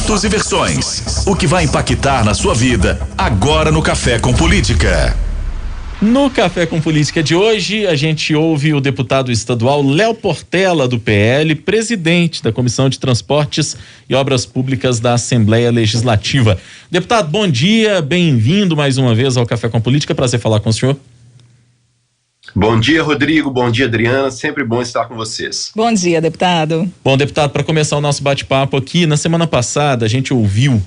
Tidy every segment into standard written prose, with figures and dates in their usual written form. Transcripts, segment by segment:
fatos e versões. O que vai impactar na sua vida agora no Café com Política. No Café com Política de hoje, a gente ouve o deputado estadual Léo Portela, do PL, presidente da Comissão de Transportes e Obras Públicas da Assembleia Legislativa. Deputado, bom dia, bem-vindo mais uma vez ao Café com Política, prazer falar com o senhor. Bom dia, Rodrigo, bom dia, Adriana, sempre bom estar com vocês. Bom dia, deputado. Bom, deputado, para começar o nosso bate-papo aqui, na semana passada a gente ouviu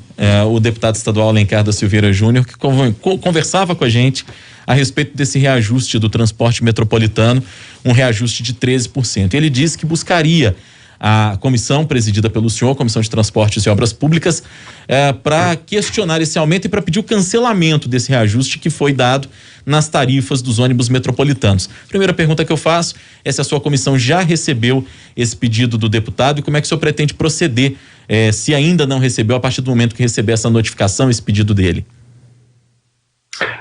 o deputado estadual Alencar da Silveira Júnior, que conversava com a gente a respeito desse reajuste do transporte metropolitano, um reajuste de 13%. Ele disse que buscaria a comissão presidida pelo senhor, Comissão de Transportes e Obras Públicas, para questionar esse aumento e para pedir o cancelamento desse reajuste que foi dado nas tarifas dos ônibus metropolitanos. Primeira pergunta que eu faço é se a sua comissão já recebeu esse pedido do deputado e como é que o senhor pretende proceder, se ainda não recebeu, a partir do momento que receber essa notificação, esse pedido dele.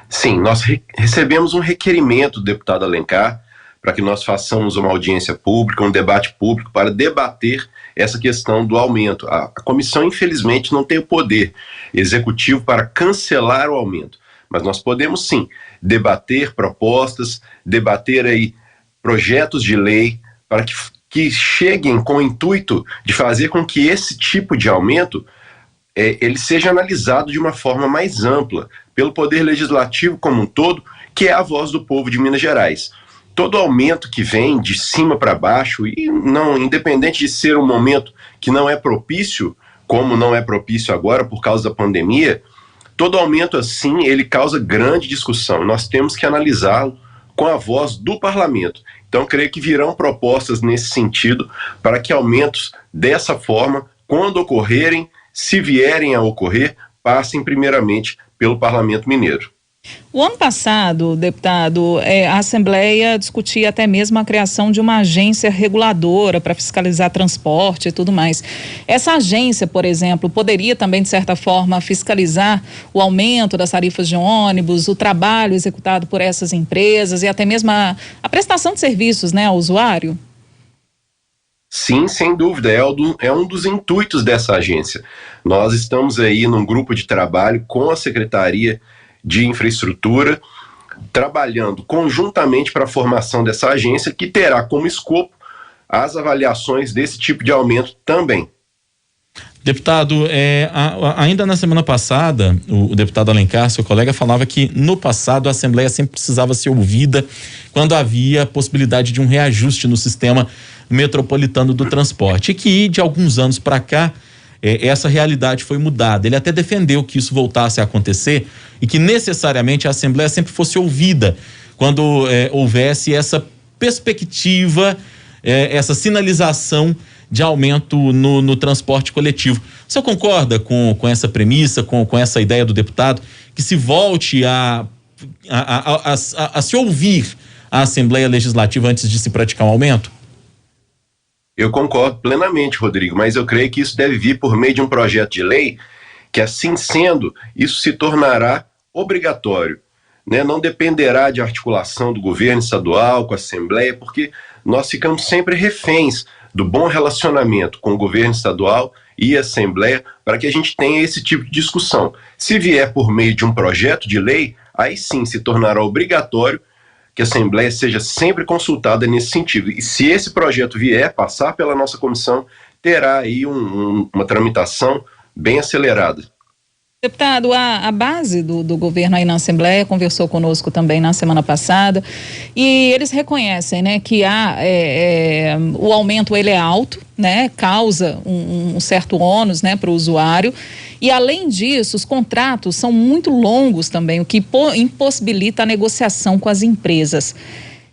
Sim, nós recebemos um requerimento do deputado Alencar para que nós façamos uma audiência pública, um debate público para debater essa questão do aumento. A comissão, infelizmente, não tem o poder executivo para cancelar o aumento, mas nós podemos sim debater propostas, debater aí projetos de lei para que cheguem com o intuito de fazer com que esse tipo de aumento ele seja analisado de uma forma mais ampla pelo Poder Legislativo como um todo, que é a voz do povo de Minas Gerais. Todo aumento que vem de cima para baixo, e não, independente de ser um momento que não é propício, como não é propício agora por causa da pandemia, todo aumento assim, ele causa grande discussão. Nós temos que analisá-lo com a voz do parlamento. Então, creio que virão propostas nesse sentido para que aumentos dessa forma, quando ocorrerem, se vierem a ocorrer, passem primeiramente pelo Parlamento Mineiro. O ano passado, deputado, a Assembleia discutia até mesmo a criação de uma agência reguladora para fiscalizar transporte e tudo mais. Essa agência, por exemplo, poderia também, de certa forma, fiscalizar o aumento das tarifas de ônibus, o trabalho executado por essas empresas e até mesmo a prestação de serviços, ao usuário? Sim, sem dúvida, é um dos intuitos dessa agência. Nós estamos aí num grupo de trabalho com a Secretaria de Infraestrutura, trabalhando conjuntamente para a formação dessa agência, que terá como escopo as avaliações desse tipo de aumento também. Deputado, ainda na semana passada, o deputado Alencar, seu colega, falava que no passado a Assembleia sempre precisava ser ouvida quando havia possibilidade de um reajuste no sistema metropolitano do transporte, e que de alguns anos para cá essa realidade foi mudada. Ele até defendeu que isso voltasse a acontecer e que necessariamente a Assembleia sempre fosse ouvida quando houvesse essa perspectiva, essa sinalização de aumento no transporte coletivo. O senhor concorda com essa premissa, com essa ideia do deputado, que se volte a se ouvir a Assembleia Legislativa antes de se praticar um aumento? Eu concordo plenamente, Rodrigo, mas eu creio que isso deve vir por meio de um projeto de lei que, assim sendo, isso se tornará obrigatório, Não dependerá de articulação do governo estadual com a Assembleia, porque nós ficamos sempre reféns do bom relacionamento com o governo estadual e a Assembleia para que a gente tenha esse tipo de discussão. Se vier por meio de um projeto de lei, aí sim se tornará obrigatório que a Assembleia seja sempre consultada nesse sentido. E se esse projeto vier passar pela nossa comissão, terá aí uma tramitação bem acelerada. Deputado, a base do governo aí na Assembleia conversou conosco também na semana passada e eles reconhecem, que o aumento ele é alto, causa um certo ônus, para o usuário, e além disso os contratos são muito longos também, o que impossibilita a negociação com as empresas.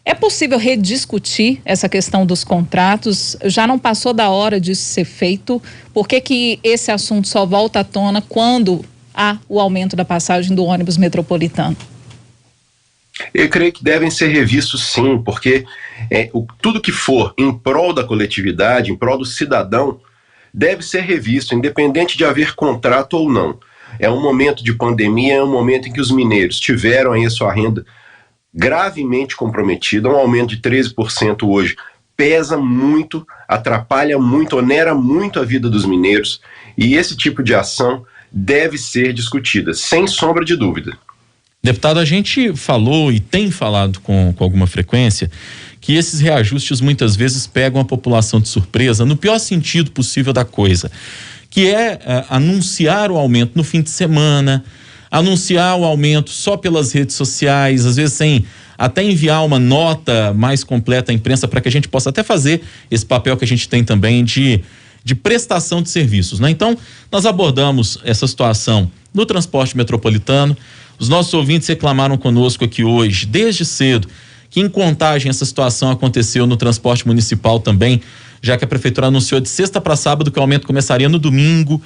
É possível rediscutir essa questão dos contratos? Já não passou da hora disso ser feito? Por que esse assunto só volta à tona quando há o aumento da passagem do ônibus metropolitano? Eu creio que devem ser revistos sim, porque tudo que for em prol da coletividade, em prol do cidadão, deve ser revisto, independente de haver contrato ou não. É um momento de pandemia, é um momento em que os mineiros tiveram aí a sua renda gravemente comprometida. Um aumento de 13% hoje pesa muito, atrapalha muito, onera muito a vida dos mineiros, E esse tipo de ação deve ser discutida, sem sombra de dúvida. Deputado, a gente falou e tem falado com alguma frequência que esses reajustes muitas vezes pegam a população de surpresa, no pior sentido possível da coisa, que é anunciar o aumento no fim de semana, anunciar o aumento só pelas redes sociais, às vezes sem até enviar uma nota mais completa à imprensa para que a gente possa até fazer esse papel que a gente tem também de prestação de serviços, né? Então, nós abordamos essa situação no transporte metropolitano. Os nossos ouvintes reclamaram conosco aqui hoje, desde cedo, que em Contagem essa situação aconteceu no transporte municipal também, já que a prefeitura anunciou de sexta para sábado que o aumento começaria no domingo.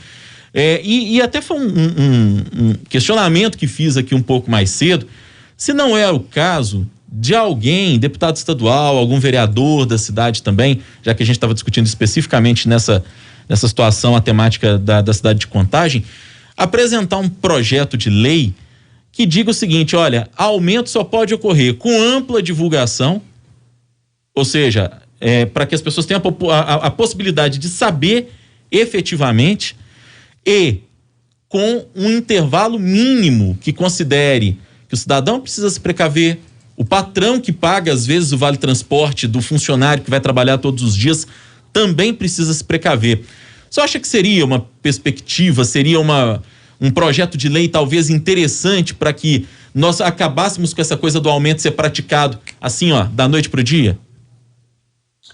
E até foi um questionamento que fiz aqui um pouco mais cedo, se não é o caso de alguém, deputado estadual, algum vereador da cidade também, já que a gente estava discutindo especificamente nessa situação, a temática da cidade de Contagem, apresentar um projeto de lei que diga o seguinte: olha, aumento só pode ocorrer com ampla divulgação, ou seja, para que as pessoas tenham a possibilidade de saber efetivamente, e com um intervalo mínimo que considere que o cidadão precisa se precaver, o patrão que paga às vezes o vale transporte do funcionário que vai trabalhar todos os dias também precisa se precaver. Você acha que seria uma perspectiva, seria um projeto de lei talvez interessante para que nós acabássemos com essa coisa do aumento ser praticado assim, da noite para o dia?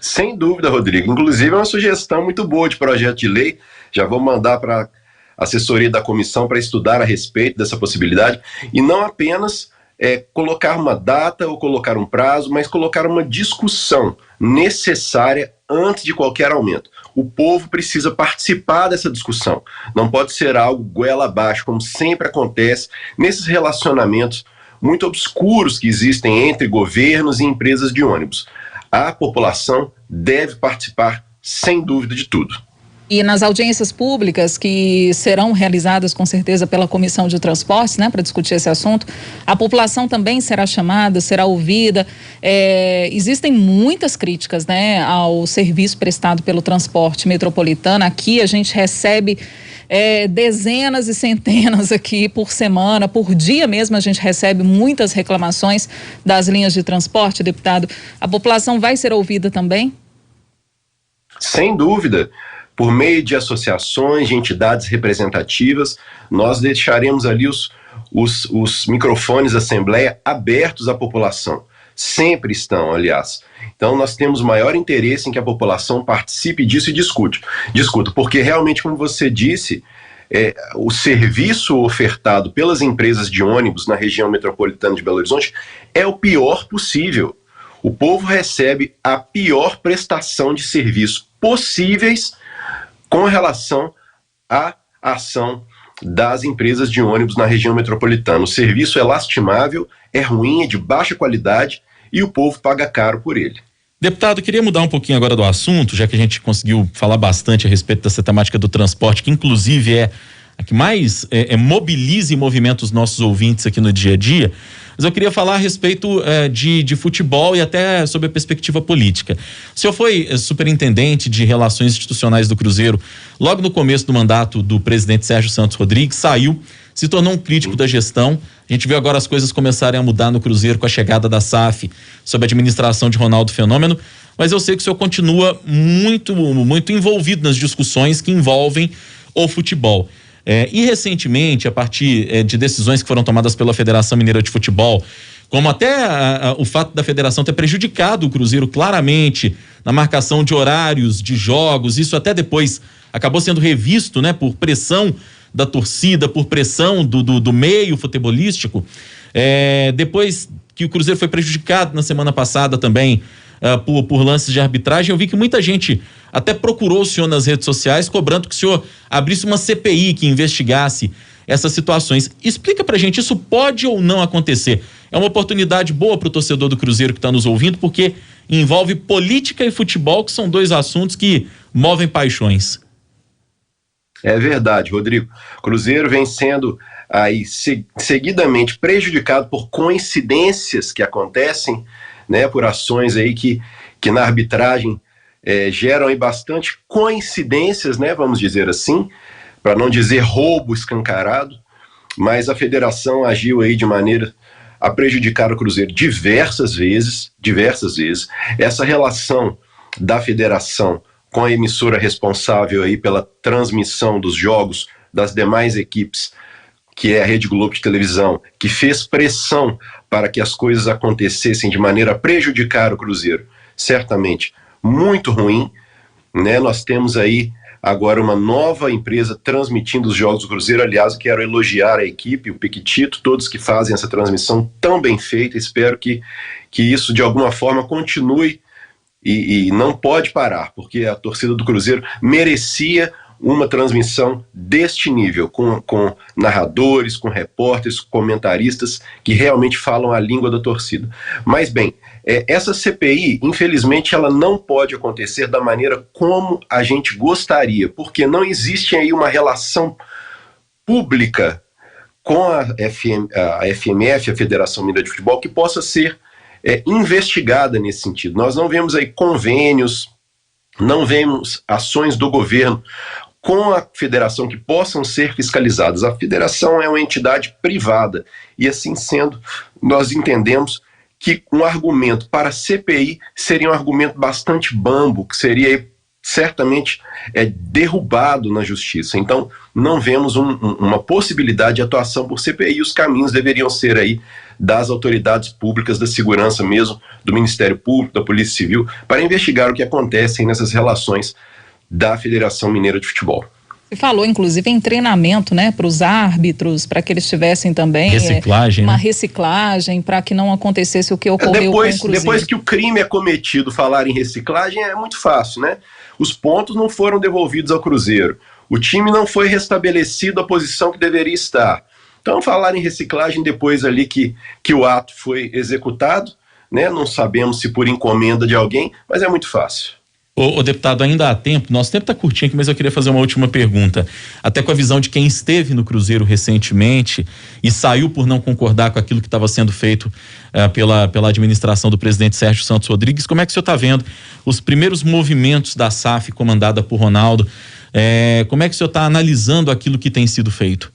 Sem dúvida, Rodrigo. Inclusive é uma sugestão muito boa de projeto de lei. Já vou mandar para a assessoria da comissão para estudar a respeito dessa possibilidade, e não apenas colocar uma data ou colocar um prazo, mas colocar uma discussão necessária antes de qualquer aumento. O povo precisa participar dessa discussão. Não pode ser algo goela abaixo, como sempre acontece nesses relacionamentos muito obscuros que existem entre governos e empresas de ônibus. A população deve participar, sem dúvida, de tudo. E nas audiências públicas que serão realizadas com certeza pela Comissão de Transportes, né, para discutir esse assunto, a população também será chamada, será ouvida. Existem muitas críticas, né, ao serviço prestado pelo transporte metropolitano. Aqui a gente recebe dezenas e centenas aqui por semana, por dia mesmo a gente recebe muitas reclamações das linhas de transporte, deputado. A população vai ser ouvida também? Sem dúvida. Por meio de associações, de entidades representativas, nós deixaremos ali os microfones da Assembleia abertos à população. Sempre estão, aliás. Então, nós temos maior interesse em que a população participe disso e discuta, porque realmente, como você disse, o serviço ofertado pelas empresas de ônibus na região metropolitana de Belo Horizonte é o pior possível. O povo recebe a pior prestação de serviço possíveis com relação à ação das empresas de ônibus na região metropolitana. O serviço é lastimável, é ruim, é de baixa qualidade e o povo paga caro por ele. Deputado, queria mudar um pouquinho agora do assunto, já que a gente conseguiu falar bastante a respeito dessa temática do transporte, que inclusive é a que mais mobiliza e movimenta os nossos ouvintes aqui no dia a dia. Mas eu queria falar a respeito de futebol e até sobre a perspectiva política. O senhor foi superintendente de Relações Institucionais do Cruzeiro logo no começo do mandato do presidente Sérgio Santos Rodrigues, saiu, se tornou um crítico da gestão. A gente vê agora as coisas começarem a mudar no Cruzeiro com a chegada da SAF, sob a administração de Ronaldo Fenômeno, mas eu sei que o senhor continua muito, muito envolvido nas discussões que envolvem o futebol. E recentemente, a partir de decisões que foram tomadas pela Federação Mineira de Futebol, como até o fato da federação ter prejudicado o Cruzeiro claramente na marcação de horários de jogos, isso até depois acabou sendo revisto, né, por pressão da torcida, por pressão do meio futebolístico. Depois que o Cruzeiro foi prejudicado na semana passada também por lances de arbitragem, eu vi que muita gente até procurou o senhor nas redes sociais cobrando que o senhor abrisse uma CPI que investigasse essas situações. Explica pra gente, isso pode ou não acontecer? É uma oportunidade boa pro torcedor do Cruzeiro que está nos ouvindo, porque envolve política e futebol, que são dois assuntos que movem paixões. É verdade, Rodrigo. O Cruzeiro vem sendo aí seguidamente prejudicado por coincidências que acontecem, né, por ações aí que na arbitragem geram aí bastante coincidências, né, vamos dizer assim, para não dizer roubo escancarado, mas a federação agiu aí de maneira a prejudicar o Cruzeiro diversas vezes. Essa relação da federação com a emissora responsável aí pela transmissão dos jogos das demais equipes, que é a Rede Globo de televisão, que fez pressão para que as coisas acontecessem de maneira a prejudicar o Cruzeiro, certamente muito ruim, né? Nós temos aí agora uma nova empresa transmitindo os jogos do Cruzeiro. Aliás, quero elogiar a equipe, o Piquitito, todos que fazem essa transmissão tão bem feita. Espero que isso de alguma forma continue e não pode parar, porque a torcida do Cruzeiro merecia uma transmissão deste nível, com narradores, com repórteres, comentaristas que realmente falam a língua da torcida. Mas bem, essa CPI, infelizmente, ela não pode acontecer da maneira como a gente gostaria, porque não existe aí uma relação pública com a FMF, a Federação Mineira de Futebol, que possa ser investigada nesse sentido. Nós não vemos aí convênios, não vemos ações do governo com a federação que possam ser fiscalizadas. A federação é uma entidade privada e, assim sendo, nós entendemos que um argumento para a CPI seria um argumento bastante bambo, que seria certamente derrubado na justiça. Então, não vemos uma possibilidade de atuação por CPI. Os caminhos deveriam ser aí das autoridades públicas, da segurança mesmo, do Ministério Público, da Polícia Civil, para investigar o que acontece nessas relações da Federação Mineira de Futebol. Você falou, inclusive, em treinamento, né, para os árbitros, para que eles tivessem também reciclagem, uma né? reciclagem, para que não acontecesse o que ocorreu com o Cruzeiro. Depois que o crime é cometido, falar em reciclagem é muito fácil, né? Os pontos não foram devolvidos ao Cruzeiro. O time não foi restabelecido à posição que deveria estar. Então, falar em reciclagem depois ali que o ato foi executado, né? Não sabemos se por encomenda de alguém, mas é muito fácil. Ô, deputado, ainda há tempo, nosso tempo está curtinho aqui, mas eu queria fazer uma última pergunta, até com a visão de quem esteve no Cruzeiro recentemente e saiu por não concordar com aquilo que estava sendo feito pela administração do presidente Sérgio Santos Rodrigues. Como é que o senhor está vendo os primeiros movimentos da SAF comandada por Ronaldo? Como é que o senhor está analisando aquilo que tem sido feito?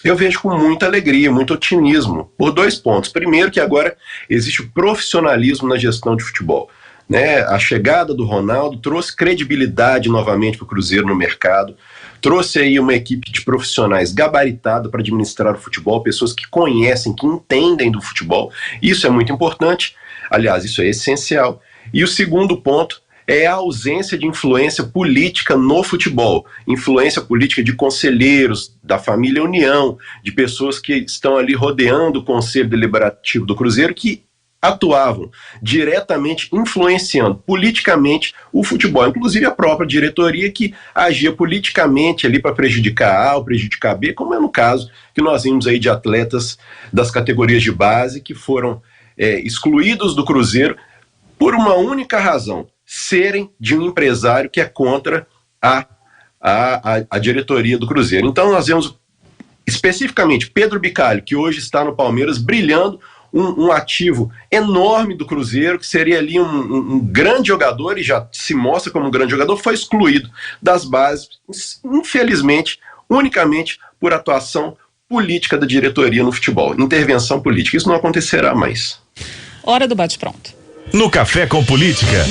Eu vejo com muita alegria, muito otimismo, por 2 pontos. Primeiro, que agora existe o profissionalismo na gestão de futebol, né? A chegada do Ronaldo trouxe credibilidade novamente para o Cruzeiro no mercado, trouxe aí uma equipe de profissionais gabaritada para administrar o futebol, pessoas que conhecem, que entendem do futebol. Isso é muito importante, aliás, isso é essencial. E o segundo ponto é a ausência de influência política no futebol, influência política de conselheiros, da família União, de pessoas que estão ali rodeando o Conselho Deliberativo do Cruzeiro, que atuavam diretamente influenciando politicamente o futebol, inclusive a própria diretoria que agia politicamente ali para prejudicar A ou prejudicar B, como é no caso que nós vimos aí de atletas das categorias de base que foram excluídos do Cruzeiro por uma única razão: serem de um empresário que é contra a diretoria do Cruzeiro. Então nós vemos especificamente Pedro Bicalho, que hoje está no Palmeiras, brilhando, um ativo enorme do Cruzeiro, que seria ali um grande jogador, e já se mostra como um grande jogador, foi excluído das bases, infelizmente, unicamente por atuação política da diretoria no futebol, intervenção política. Isso não acontecerá mais. Hora do bate-pronto. No Café com Política,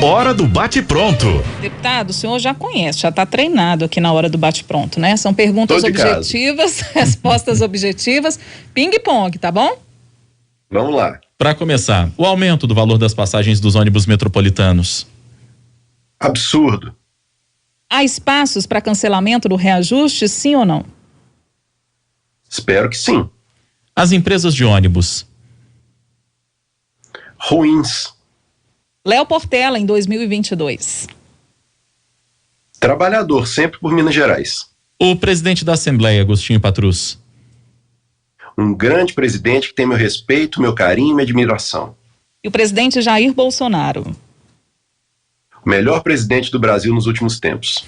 hora do bate-pronto. Deputado, o senhor já conhece, já está treinado aqui na hora do bate-pronto, né? São perguntas objetivas, respostas objetivas, ping-pong, tá bom? Vamos lá. Para começar, o aumento do valor das passagens dos ônibus metropolitanos. Absurdo. Há espaços para cancelamento do reajuste, sim ou não? Espero que sim. As empresas de ônibus. Ruins. Léo Portela em 2022. Trabalhador, sempre por Minas Gerais. O presidente da Assembleia, Agostinho Patrus. Um grande presidente que tem meu respeito, meu carinho e minha admiração. E o presidente Jair Bolsonaro. O melhor presidente do Brasil nos últimos tempos.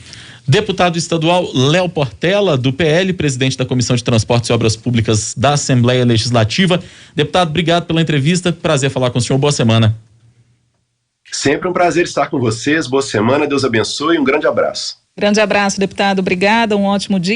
Deputado estadual Léo Portela, do PL, presidente da Comissão de Transportes e Obras Públicas da Assembleia Legislativa. Deputado, obrigado pela entrevista, prazer falar com o senhor, boa semana. Sempre um prazer estar com vocês, boa semana, Deus abençoe e um grande abraço. Grande abraço, deputado. Obrigada, um ótimo dia.